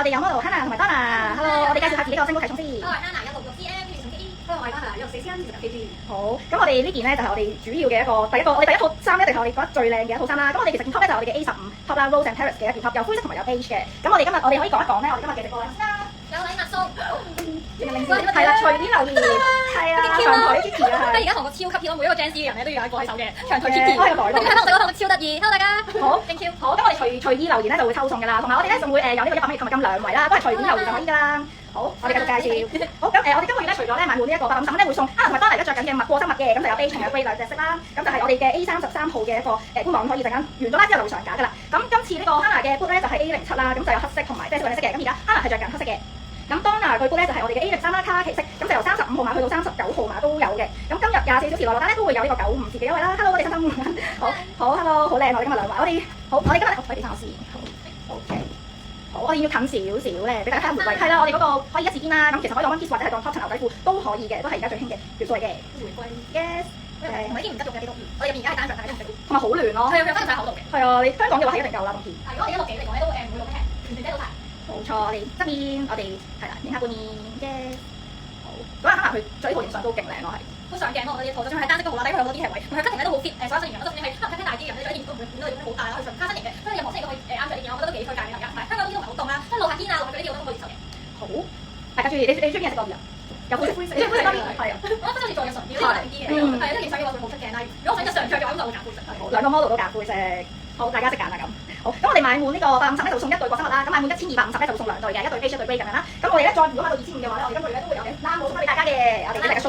哋有 model Hannah 同埋 Donna。Hello， 我哋介紹下自己個身高體重先。我係 Hannah，有66cm，跟住重 KG。我係 Donna，有4cm，40kg。好，咁我哋呢件咧就係我哋主要嘅我哋第一套衫一定係我哋覺得最靚嘅一套衫啦。咁我哋其實件 top 咧就係我哋嘅 A15 top 啦 ，Rose and Paris 嘅一件 top， 有灰色同埋有 beige 嘅。咁我哋可以講一講咧，我哋今日嘅直播禮物先啦。有禮物送，係啦，隨便留言，係啊，長腿 Kitty 啊，而家韓國超級 hit 咯，每一個 Gen Z 嘅人咧都要有一個喺手嘅長腿 Kitty。我有袋到。香港仔嗰套超得意，Hello 大家。好 ，thank you。好，咁我哋隨意留言咧就會抽送㗎啦，同埋我哋咧仲會有呢個100蚊嘅購物金2位啦，都係隨便留言就可以㗎啦。好，我哋繼續介紹。好，咁我哋今個月咧除咗咧買滿呢一個850蚊咧會送同埋Donna而家着緊嘅過身襪嘅，咁就有 beige 同有 grey 兩隻色啦。咁就係我哋嘅 A33號嘅一個官網可以陣間完咗啦之後就會上架㗎啦。咁今次呢個 Hannah 嘅 boot 咧就係 A07啦，咁就有黑色同埋啡色兩隻色嘅。咁而家 Hannah 係着緊黑色嘅。咁 Donna 佢 boot 咧就係我哋嘅 A03啦，卡其色，咁就由35號碼去到39號碼都有嘅。咁今日24小時內落單咧都會有呢個95折嘅優惠啦。Hello， 我哋心心好 ，Hello， 好靚我哋今日2位，我哋今日可以俾翻我先，好 ，OK。好，我哋要近少少咧，俾大家睇下玫瑰。係啦，我哋嗰個可以一字肩啦，咁其實可以當 one piece 或者係當 top 層牛仔褲都可以嘅，都係而家最興嘅元素嚟嘅。玫瑰 Yes， 同埋啲唔急用嘅幾多？我哋入面而家係單着，但係都唔使估。同埋好暖咯。係啊，佢分晒厚度嘅。係啊，你香港嘅話係一定夠啦，咁甜。如果我哋160幾嚟講咧，都唔會落咩，完全遮到晒。冇錯，我哋側面我哋係啦，影下半面嘅。好，嗰日Hannah佢着呢套影相都勁靚咯，係。好上鏡咯，我覺得呢套，就算係單色都好啦，底佢好多啲係位，同埋佢 cutting 咧都好 fit，所有身形人都，就算你係可能睇大啲嘅人，你着一件都唔會顯到你好大啦，佢純卡身形嘅，所以任何身形都可以啱着呢件，我覺得都幾推介嘅大家。同埋香港啲都唔係好凍啦，即係露下肩啊，露下腳呢啲我都可以接受嘅。好，大家中意你中意咩色多啲啊？有灰色多啲，係啊。我覺得好似再有純啲，呢個特別啲嘅，係呢件相嘅話會好出鏡，但係如果我想着上着嘅話，咁就會揀灰色。好，兩個 model 都揀灰色。好，大家識揀啦咁。好，咁我哋買滿呢個850咧就送1對過身襪啦，咁買滿1250咧就會送2對嘅，1對 beige 1對 grey 咁樣啦。咁我哋咧再如果買到2500嘅話咧，我哋今個月咧都會有嘅冷帽送翻俾大家嘅，我哋大家